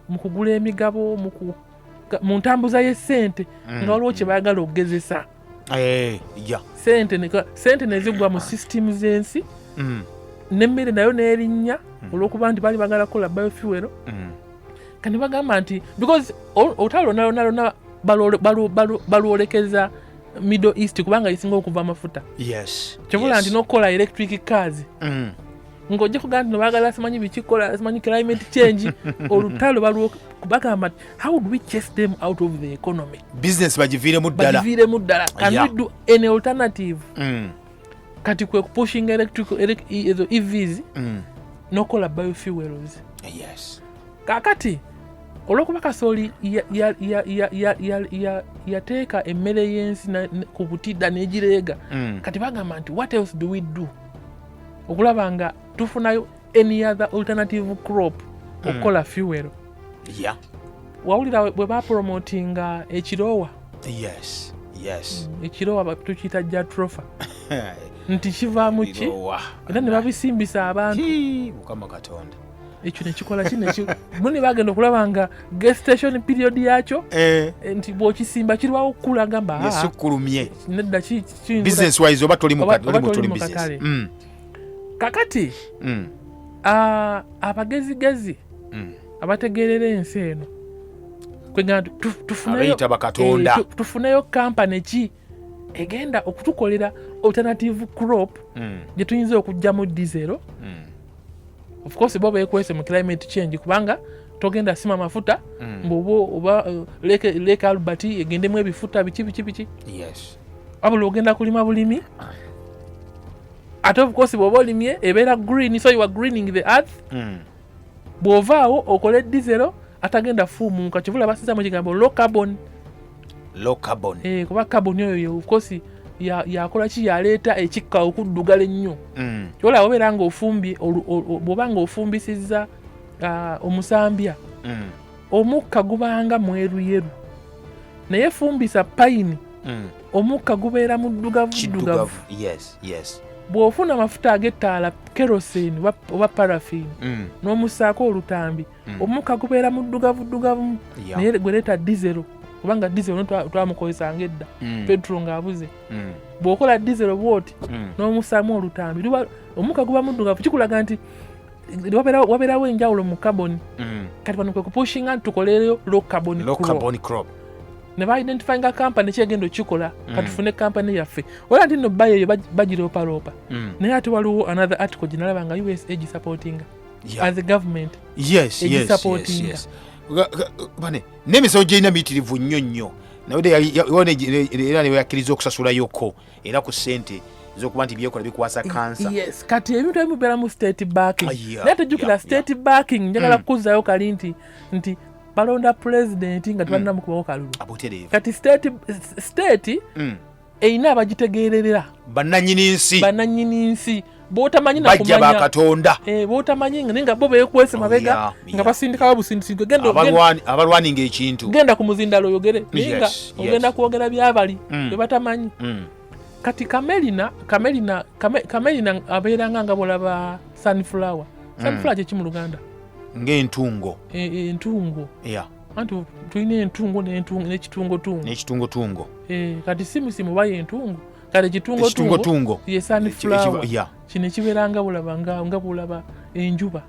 mu kugula emigabo mu ntambuza y'essente nga waliwo kye baagala okugezesa sente nezigwa mu system z'ensi nemmere nayo n'erinnya olw'okuba nti baali bagala kukola biofuel kani bagamba nti because olutalo lonna balwolekeza Middle East kubanga isinga okuva amafuta kyobula nti n'okukola electric cars ng'ojja kugamba nti nobagala simanyi bikikola simanyi climate change olutalo bagamba nti how do we chase them out of the economy business bagiviiremu ddala can we do an alternative kati kwe pushing ezo EVs n'okola biofuels kakati olw'okuba kasooli yateeka emmere y'ensi ku butidda n'egireega kati bagamba nti what else do we do okulaba nga tufunayo any other alternative crop okukola fuel wawulira bwe bapromotinga ekiroowa ekiroowa tukiyita jatrofa nti kivaamu ki era ne babisimbisa abantu mukama katonda ekyo nekikola muni bagenda okulaba nga gestation period yakyo nti bw'okisimba kirwawo okukula gamba yesukkulumye nedda business wise oba toli mu katale kakati abagezigezi abategeerera ensi eno kwegamba tufuneyo kampani ki egenda okutukolera alternative crop gye tuyinza okugyamu dizero of course bo beekwese mu climate change kubanga togenda sima mafuta oba lake Albert egendemu ebifuta biki wabula ogenda kulima bulimi ate of course bw'oba olimye ebeera green, so you are greening the earth. Bw'ovaawo okole diesel atagenda fuumuuka, kivula basiza mu kigambo low carbon. Kuba carbon oyo of course yakola ki, yaleeta ekikka okuddugala ennyo. Kyola obeera ng'ofumbye, bw'oba ng'ofumbisizza omusambya, omukka gubanga mweruyeru, naye fumbisa payini, omukka gubeera muddugavu. Bw'ofuna amafuta ag'ettaala kerosene oba parafini n'omussaako olutambi, omukka gubeera muddugavu, naye gwereeta diesel, kubanga diesel twamukozesanga edda, petro ng'abuze. Bw'okola diesel bw'oti n'omussaamu olutambi, omukka guba muddugavu, kikulaga nti wabeerawo enjawulo mu carbon. Kati bano kwe kupushinga tukolereyo low carbon crop. Ne ba-identifyinga kampani kyegenda okikola, katufune kampani yaffe. Wala nti nno bayo eyo bagiroopaloopa. Naye ate waliwo another article gye nalaba nga USA gisupportinga as a government. Yes. N'emisawo gyerina miyitirivu nnyo era neyakkiriza okusasulayoko era ku ssente ez'okuba nti byekola bikwasa kansa. Yes, kati ebintu ebimu bibeera mu state backing. Naye tejjukira state backing, njagala kuzzaayo kali nti balonda president nga tebalina mukubawo kalulu. Kati state eyina abagitegeerera, bannannyini nsi b'otamanyi bajja bakatonda, b'otamanyi nga bo beekwese mabega nga basindikawo busindisigo, abalwaninga ekintu, genda ku muzindalo oyogere, naye nga ogenda kwogera byabali bye batamanyi. Kati kamelina abeera nga bw'olaba sunflower kye mu Luganda ng'entungo. Entungo anti tulina entungo n'ekitungotungo. Kati simu baye entungo, kale ekitungotungo ye sunflower. Kino ekibeera nga bw'olaba enjuba,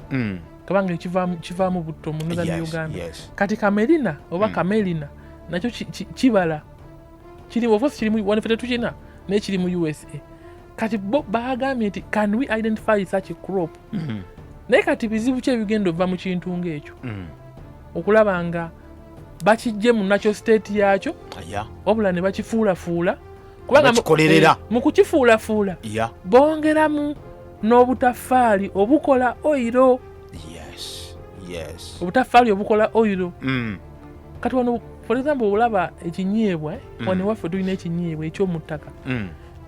kabanga kivaamu butto mu Northern Uganda. Kati kamelina oba kamelina nakyo kibala, kirimu wano ffe tetukina, naye kiri mu USA. Kati bo bagambye nti can we identify such a crop? Naye kati bizibu ki ebigenda ova mu kintu ng'ekyo? Okulaba nga bakijje mu nakyo state yakyo, wabula ne bakifuulafuula, kubanga mu kukifuulafuula bongeramu n'obutaffaali obukola oyiro. Obutaffaali obukola oyiro. Kati wano for example olaba ekinyeebwa, wano waffe tulina ekinyeebwa eky'omuttaka,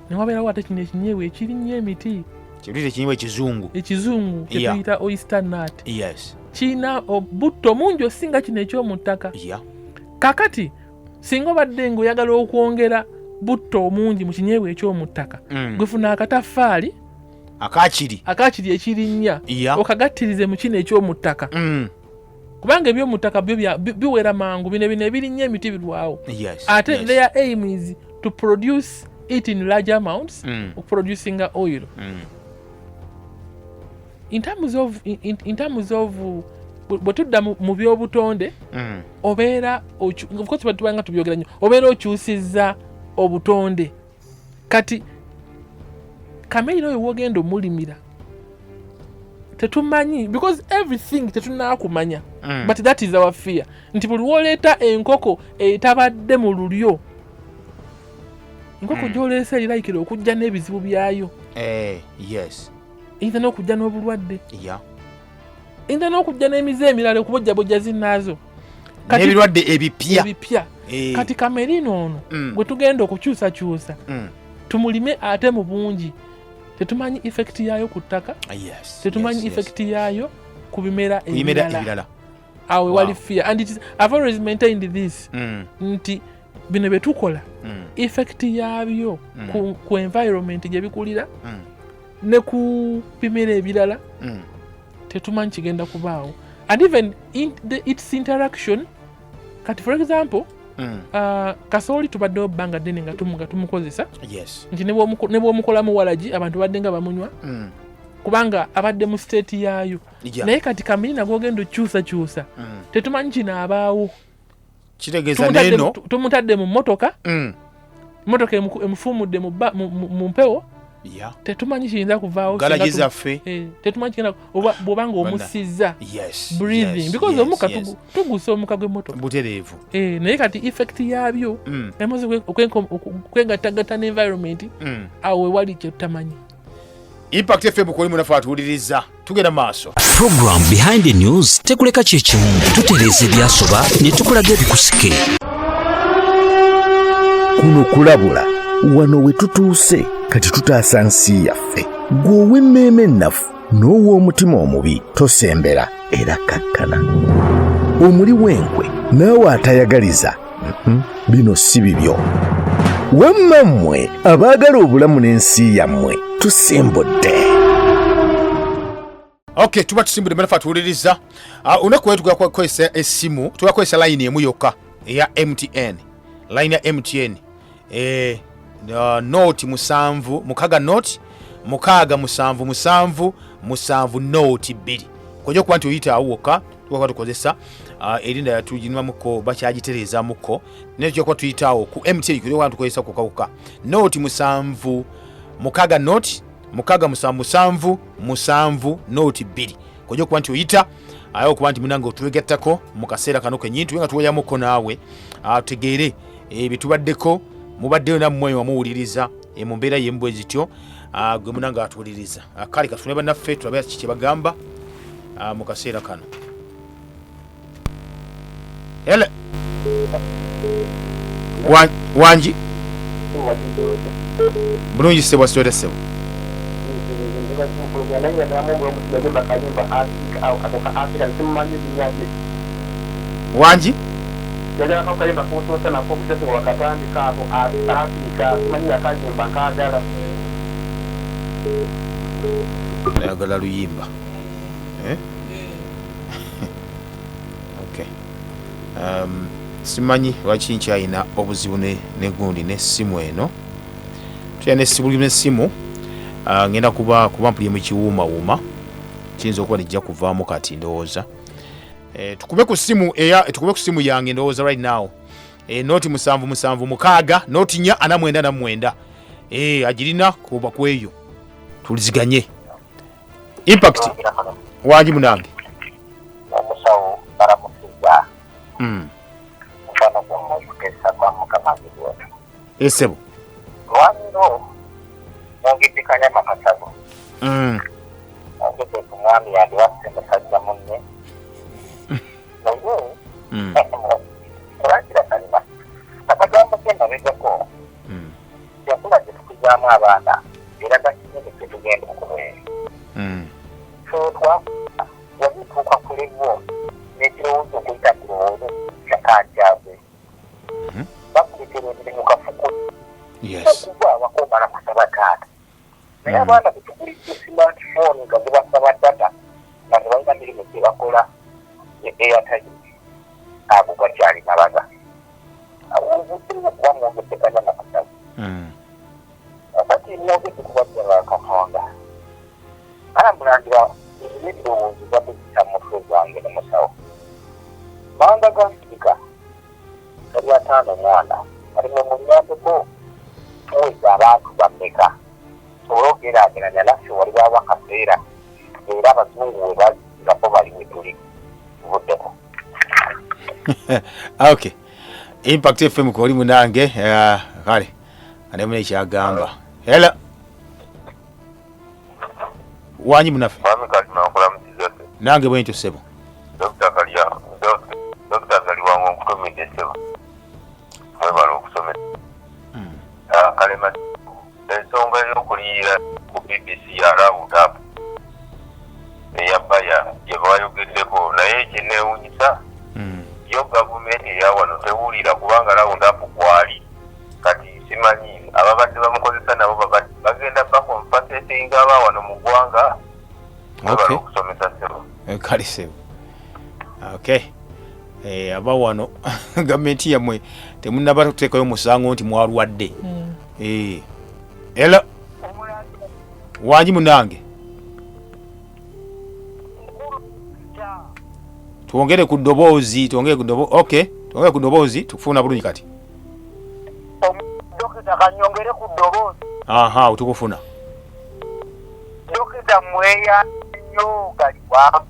ne wabeerawo ate kino ekinyeebwa ekirinnyo emiti, ekizungu kyetuyita oyster nut. Kiina obutto mungi osinga kino ekyomuttaka. Kakati singa obadde ng'oyagala okwongera butto omungi mu kinyeebwa ekyomuttaka, gwefuna akataffaali akakiri ekirinnya okagattirize mu kino ekyomuttaka, kubanga ebyomuttaka biwera mangu, bino ebirinnya emiti birwawo. Ate their aim is to produce it in large amounts, producing oil. In terms of bwe tudda mu byobutonde, obeera of course batubanga tubyogera nnyo, obeera okyusizza obutonde. Kati kamelina oyo wogenda omulimira tetumanyi, because everything tetunaa kumanya, but that is our fear, nti buli woleeta enkoko etabadde mu lulyo, enkoko gyoleesa eriraikira okujja n'ebizibu byayo. Eyinza n'okujja n'obulwadde, eyinza n'okujja n'emize emirala okubojjabojja zinnaazo, n'ebirwadde ebipya. Kati kamelina ono gwe tugenda okukyusakyusa tumulime ate mu bungi, tetumanyi effect yaayo ku ttaka, tetumanyi effect yaayo ku bimera ebirala. Awe wali fear, and I've always maintained this, nti bino bye tukola effect yaabyo ku environment gye bikulira ne ku bimera ebirala tetumanyi kigenda kubaawo, and even its interaction. Kati for example kasooli tubadde obbanga ddene nga tumukozesa, nti ne bw'omukolamu walagi abantu badde nga bamunywa, kubanga abadde mu state yaayo. Naye kati kamelina gwogenda okyusakyusa tetumanyi kinaabaawo, kitegeeza neno tumutadde mu mmotoka, mmotoka emufuumudde mu mpewo, tetumanyi kiyinza kuvaawo, tetumanyi kigenda bw'obanga omusizza breathing, because omukka tugusa omukka gw'emmotoka butereevu. Naye kati effect yaabyo emaze okwegattagatta n'environment, awo wewali kye tutamanyi. Impact FM kuli munafa atuuliriza tugenda maaso. Program Behind the News tekuleka kyekimu tutereeza ebyasoba ne tukulaga ebikusike. Kuno kulabula wano we tutuuse kati tutaasa nsi yaffe. Gwe ow'emmeeme ennafu n'ow'omutima omubi tosembera era kakkana. Omuli w'enkwe naawe atayagaliza bino si bibyo. Wamma mmwe abaagala obulamu n'ensi yammwe tusimbudde. Okay, tuba tusimbudde munafa atuuliriza. Unaku wetu tugakozesa essimu, tugakozesa line emu yokka eya MTN. Line ya MTN. Note musanvu, mukaga note, mukaga musanvu, musanvu note 2. Kujja kuba nti oyita awoka, tuba tukozesa erinda yatujinwa muko bakyagitereza muko. Ne tujja kuba tuyitawo ku MTN kujja kuba tukozesa ku kawuka. Note musanvu, mukaga note, mukaga musanvu note 2. Kujja kuba nti oyita ayo kuba nti munange otuwegattako mu kaseera kano kenyintu nga tuweyamuko naawe ategeere ebitubaddeko mubaddeyo nammwe wamuwuliriza mu mbeera y'embwe zityo gwe munanga atuwuliriza kale katune bannaffe tulabe kiki bagamba mu kaseera kano. Hele wanji bulungi ssebo sitwete ssebo wanji ayagala luyimba okay. Simanyi lwaki nkyalina obuzibu negundi nessimu eno tuyina nessimu ngenda kuba mpulye mu kiwuumawuuma kiyinza okuba nejja kuvaamu kati ndowooza. Tukube ku simu yange ndowooza right now. Noti musanvu mukaaga noti 449 agirina kuba kweyo tuliziganye. Impact wanji munange omusawo baramusiza mfano kumukesa kwa mukamazibwa esebo wano nongidikanya makasabo ongete kumwami yali wasemesajja munne naye tulangira kalima akagambo genda bejjako yakula gye tukuzaamu abaana era gakinene kye tugenda okubeera so twakuba wabituuka kulebwo n'ekirowoozo okuyita kirowoozo kyakajaabwe bakuletera emirimu kafuko okuva awakomala kusaba taata naye abaana betugulidde smartphone nga zibasaba data nga tebalina mirimu gye bakola airtime abo gakyali nabaga obudde okuba mwogedekanya nakasabu akati mwogedde kubaddala katonda alambulangira ebirowoozo babizita mutwe gwange ne musawo manga gansika kali ataano mwana alimu munyambeko tuweza abantu bammeka sobola okugeraageranya naffe waliwo abakaseera era abazungu we bazirako bali we tuli tuvuddeko. Okay, Impact FM ko oli munange kale anemune ekyagamba. Hela wanyi munafe Mwami kati nakola mutizote nange bwentyo sebo Dr. Kaliwango nkutomedde sebo mwebala okusomesa kalema ensonga y'okuliira ku BBC ya round up eyabaya gye bayogeddeko naye kyeneewunyisa yo gavumenti eyawano tewulira kubanga round up kwali kati simanyi ababadde bamukozesa nabo bagenda bakompasetinga abawano mu ggwanga mwebala okusomesa sebo kale sebo. Okay, abawano gavumenti yammwe temunnaba tuteekayo musango nti mwalwadde. Ela wanji munange tuongere ku ddoboozi okay, tuongere ku ddoboozi tukufuna bulungi kati. Dokita kanyongere ku ddoboozi. Aha, utukufuna. Dokita mweya nnyo galiwa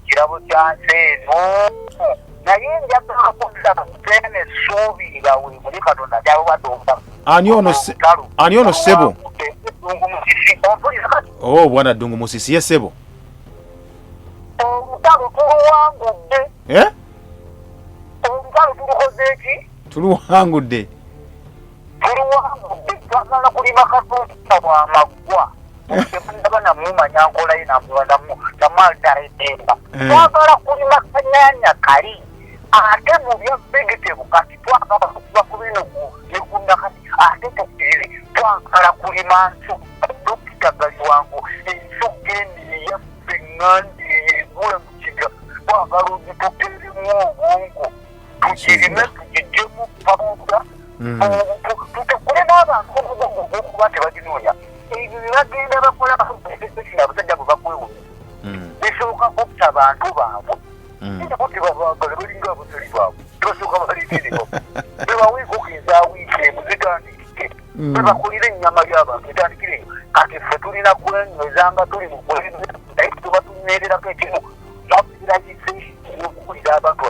kirabo kyanseeno naye njagala kudda kutene essuubirira we muli katonda gyabo badonda. Ani ono sebo? Ompulira kati Oh bwana Dungu Musisi yesebo. Olutalo tuluwangudde. Olutalo tulukozeeki. Tuluwangudde. Twagala kulima katunda bw'amaggwa. Ndaba namumanya nkolayo namwalitaretemba. Twagala kulima kanyanya kali. Ate mu bya vegetable kati twagala kuba ku bino nekunda kati ate tukiri twagala kulima nsu. Dokita Galiwango ensuga eni eyaffe eŋŋandi egula mu kiga twagala ogituteremu obwongo tugirime tugijjemu pawuda tutekule n'abantu obubongo obwokuba tebaginoonya ebyo bebagenda bakola abasajja bwe bakwewunya bisookako okuta abantu baabwe abo tebabagala balinga abasali baabwe tebasooka baliriribo bebaweekoko eza wiiki emu zitandikike bebakulira ennyama y'abantu etandikireyo kati ffe tulina kwenyweza nga tuli mu kwezi naye tuba tunywererako ekimu babirayise okukulira abantu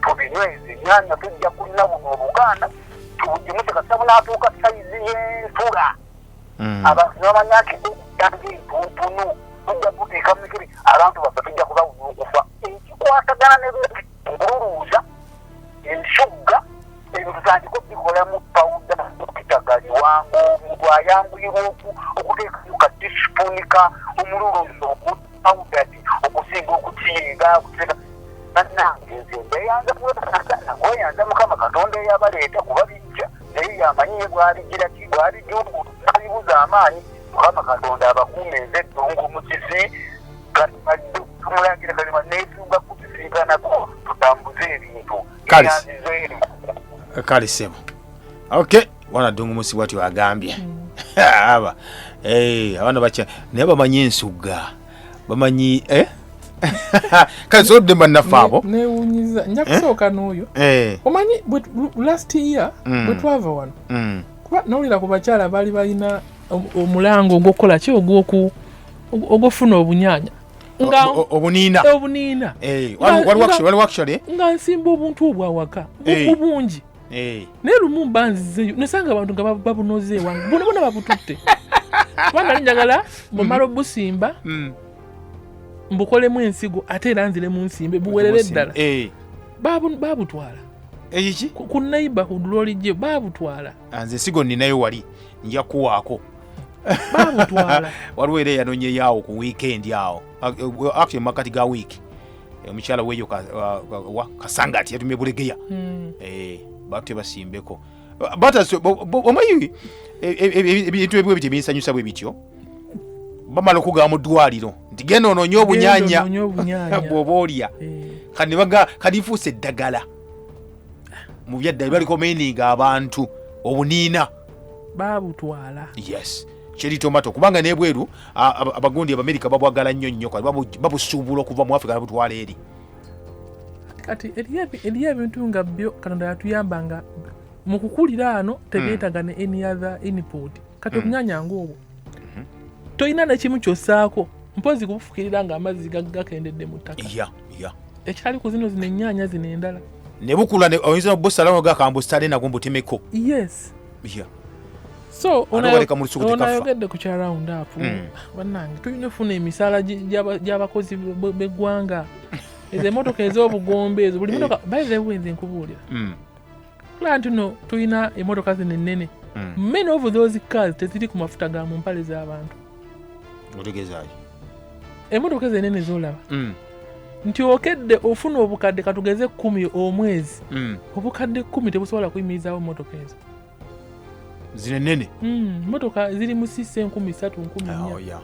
tubinyweze ennyanya tujja kulina buno obuganda tubugimuze kasita bunaatuuka sayizi y'entula abantu bamanya nti eyange entuntunu tujja kuteeka mikiri abantu baffe tujja kubawuna okufa ekikwatagana nebululuuza ensugga ebyo tutandika okubikolamu pawuda Dokita Galiwango omuntu ayambulirwa okuteekayo ka tisipuunika omululuuza okupawudati okusinga okukiyinga bannange nze ndeyanza nagweyanza Mukama Katonda eyabaleeta kuba bijja naye yamanyiye bwaligira ki bwalijugu nalibuza amaanyi Mukama Katonda abakuuma enze Ddungu Musisi tumulagira kalima neetuga kusisinkanako tutambuze ebintu kale sebo. Okay, wana Ddungu Musisi bwatyo agambye aba abana bacha naye bamanyi ensugga bamanyi kazodde bannafaabo newunyiza nja kusooka n'oyo omanyi last year bwe twava wano kuba nowulira ku bakyala baali balina omulango ogw'okukola ki ogw'ofuna obunyanya obuniina waliwo actually nga nsimba obuntu obwawaka bungi naye lumu mbanzizeyo nesanga abantu nga babunoze ewange bona babututte kubanga linjagala bwemala obusimba mbukolemu ensigo ate era nziremu nsimbe buwerere ddala babutwala ekiki ku neighborhood lwolijje babutwala nze ensigo ninayo wali nja kuwaako babutwala waliwo era yanonyeyo ku weekend awo actually makati ga week omukyala weeyo kasangati yatumye bulegeya batu tebasimbeko omanyi ebintu ebyo bityo ebinsanyusa bwe bityo bamala okugaba mu ddwaliro nti genda onoonye obunyanya bw'oba olya kati nfuuse eddagala mu byaddala baliko meaninga abantu obuniina babutwala yes cheri tomato kubanga nebweru abagundi Abamerika babwagala nnyo babusuubula okuva mu Africa nabutwala eri kati eriyo ebintu nga byo Katonda yatuyamba nga mu kukulira ano tegeetaga ne any other input kati obunyanya ng'obwo toyina nekimu kyossaako mpozi kubufukirira nga amazzi gakendedde mu ttaka ekitali ku zino ennyaanya zino endala ne bukula oyinza obusalamu gakambusitale nagwo mbutemeko yes so onayogedde ku kya round up bannange tulina ofuna emisaala gy'abakozi b'eggwanga ezo emmotoka ez'obugombe ezo buli motoka bayizeewo nze nkubuulira plant no tulina emmotoka zino ennene many of those cars teziri ku mafuta ga mu mpale z'abantu otegeezaayo emmotoka ezo ennene z'olaba nti okedde ofuna obukadde katugeze 10 omwezi obukadde 10 tebusobola kuyimirizaawo emmotoka ezo zine nene motoka ziri mu 6,300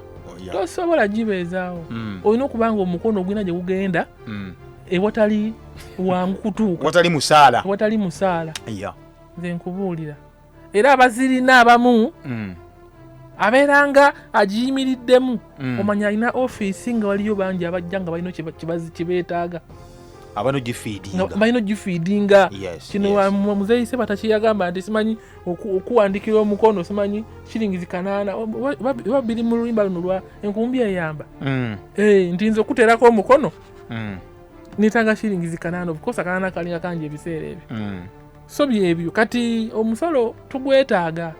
tosobola gibeezaawo olina okubanga omukono ogwina gye gugenda ewatali wangu kutuuka watali musaala nze nkubuulira era abazirina abamu abeeranga agiyimiriddemu omanya alina ofiisi nga waliyo bangi abajja nga balina kibeetaaga balina ogifiidinga kino muzeeyi se batakiyagamba nti simanyi okuwandikira omukono simanyi shiringizi 8 oba biri mu luyimba luno lwa enkumbi eyamba nti nze okuteerako omukono nitanga shiringizi 8 obukosa kanana kalinga kangi ebiseera ebyo so byebyo kati omusolo tugwetaaga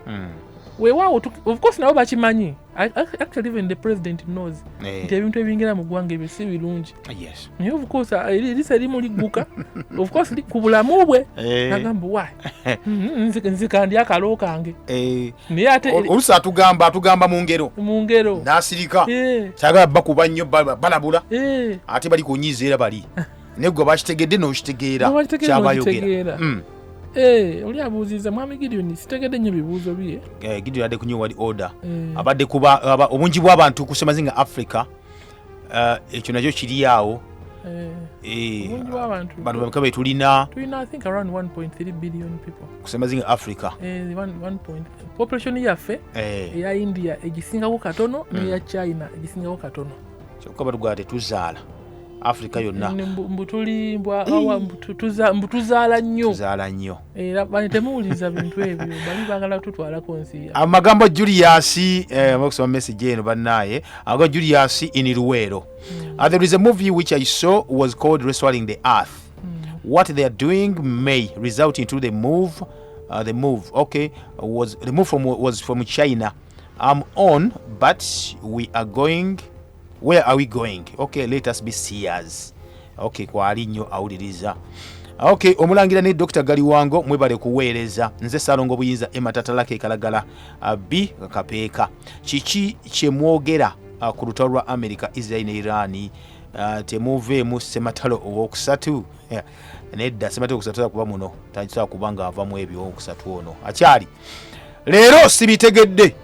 weewaawo of course nabo bakimanyi. Actually even the president knows nti ebintu ebingira mu ggwanga ebyo si birungi. Naye of course erisa erimu ligguka of course ku bulamu bwe nagamba why nze kandi akalo kange naye ate olusa atugamba mu ngero n'asirika kyagala bakuba nnyo balabula ate bali kunyiza era bali naye gwe bakitegedde n'okitegeera kyabayogera. Oli abuuziza mwami Gideon sitegedde nnyo bibuuzo bye. Gideon adde kunyiwa wali order abadde kuba obungi bw'abantu ku Semazinga Africa ekyo nakyo kiri awo. Obungi bw'abantu bantu bameka tulina I think around 1.3 billion people ku Semazinga Africa. 1 point population yaffe eya India egisingako katono n'eya China egisingako katono. Kyokka batugala tetuzaala Africa yonna mbutuli mbutuzaala nnyo era bani temuwuliza bintu ebyo bali baagala tutwalako nsi ya amagambo Julius amokusoma message eno bannaye ago Julius in Luwero. There is a movie which I saw was called Restoring the Earth. What they are doing may result into the move was from China. I'm on, but we are going. Where are we going? Okay, let us be serious. Okay, kwali nnyo awuliriza. Okay, omulangira ne Dr. Galiwango mwebale kuweereza. Nze Salongo Buyinza ematatalake kalagala B kapeeka. Kiki kyemwogera ku lutalo lwa America, Israel ne Iran temuveemu sematalo owokusatu. Nedda sematalo owokusatu kuba muno takisobola kubanga avamu ebyo owokusatu ono akyali. Leero sibitegedde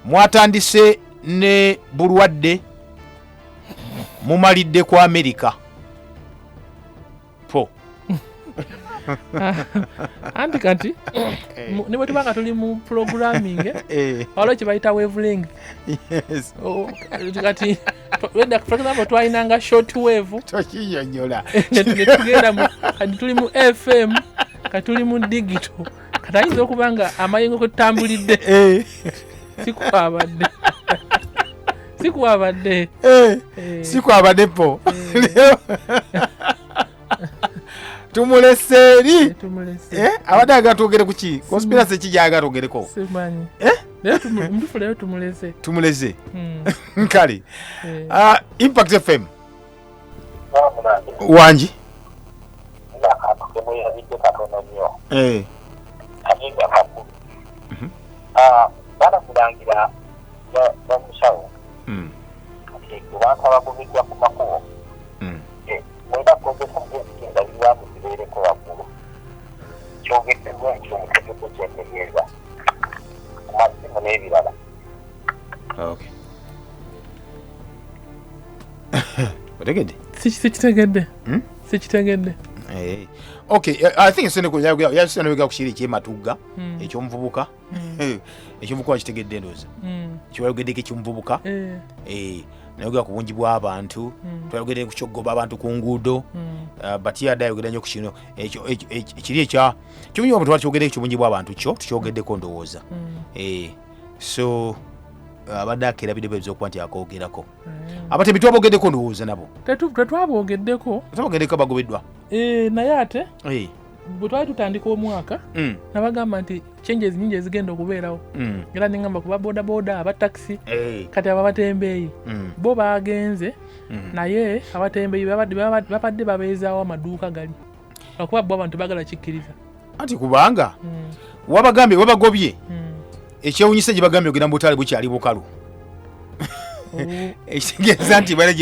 mwatandise ne bulwadde mumalidde ku America po anti kati ne bwe tubanga tuli mu programming waliwo kye bayita wavelength. Kati wedda for example twalinanga short wave tokiyonyola netugenda tuli mu FM kati tuli mu digital kati ayinza okuba nga amayengo kwe tutambulidde sikwabadde po tumulese eri abadde agatwogere ku ki conspiracy kijaga twogereko simanyi mtufu leo tumulese kale Impact FM wanji bana kulangira bamusawo kubantu abagumiddwa ku makubo mwena kwogesa ng'ebizinda biwamu bibeereko waggulu kyogeddemu nti omutegeko kyentegeeza ku masimu n'ebirala. otegedde sikitegedde Okay, I think yasenewega ku kiri ekyematugga ekyomuvubuka ekyomuvubuka wakitegedde ndooza kiwayogeddeko ekyomuvubuka nayogera ku bungi bw'abantu twayogedde ku kyogoba abantu ku nguudo but yadde ayogera nnyo ku kino ekiri ekya kyomunyi bw'abantu twakyogeddeko ekyobungi bw'abantu kyo tukyogeddeko ndowooza so abadde akeerabidde bwe okuba nti akoogerako abatemi twabogeddeko ndowooza nabo tetwabogeddeko bagobeddwa naye ate bwe twali tutandika omwaka nabagamba nti changes nyingi ezigenda okubeerawo era nengamba ku babodaboda abatakisi kati ababatembeeyi bo bagenze naye abatembeeyi babadde babeezaawo amaduuka gali lwakuba bo abantu bagala kikkiriza anti kubanga wabagobye ekyewunyisa gye bagambye ogenda mu butale bukyali bukalu ekitegeeza nti balina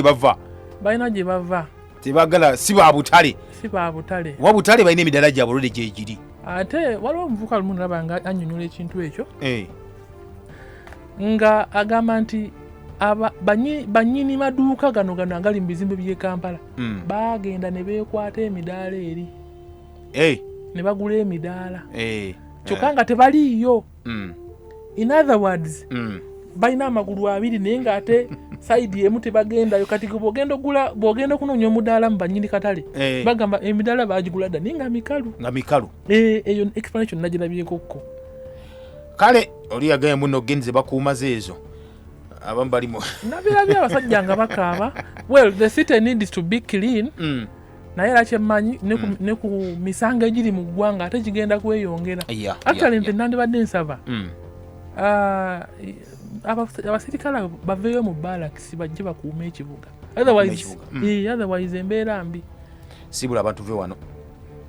gye bava tebagala si ba butale wa butale balina emidaala gyabwe olwedde gyegiri ate waliwo omuvubuka lumu nalaba nga annyonnyola ekintu ekyo nga agamba nti bannyini maduuka gano agali mu bizimbe by'e Kampala bagenda ne beekwata emidaala eri ne bagula emidaala kyokka nga tebaliiyo. In other words balina amagulu abiri naye ng'ate saidi emu tebagendayo kati bw'ogenda okunoonya omudaala mu bannyini katale bagamba emidaala baagigula dda naye nga mikalu eyo explanation nagirabyekokko. Kale oli yagambye muno genze bakuuma zeezo abamu balimu nabirabye abasajja nga bakaaba. Well, the city needs to be clean naye era kyemmanyi ne ku misango egiri mu ggwanga ate kigenda kweyongera. Actually nze nandibadde nsaba abasirikale baveeyo mu balakisi bajje bakuuma ekibuga otherwise embeera mbi sibula abantu tuve wano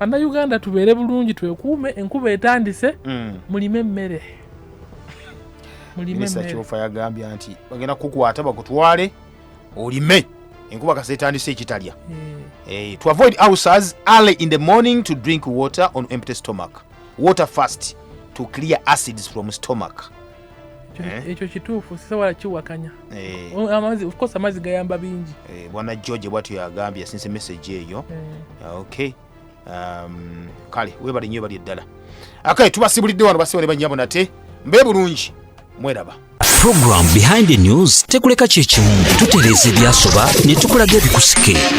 bannayuganda tubeere bulungi twekuume enkuba etandise mulime emmere Minisita Kyofa yagambye nti bagenda kukwata bakutwale olime enkuba kase etandise ekitalya to avoid ulcers early in the morning to drink water on empty stomach water fast to clear acids from stomach ekyo kituufu sisobola kiwakanya of course amazzi gayamba bingi bwana George bwatyo yagambye yasinze message eyo okay kale webali nnyo bali eddala okay tubasibulidde wano basiwale banyabo nate mbe bulungi mweraba program behind the news tekuleka kyekimu tutereeza ebyasoba ne tukulaga ebikusike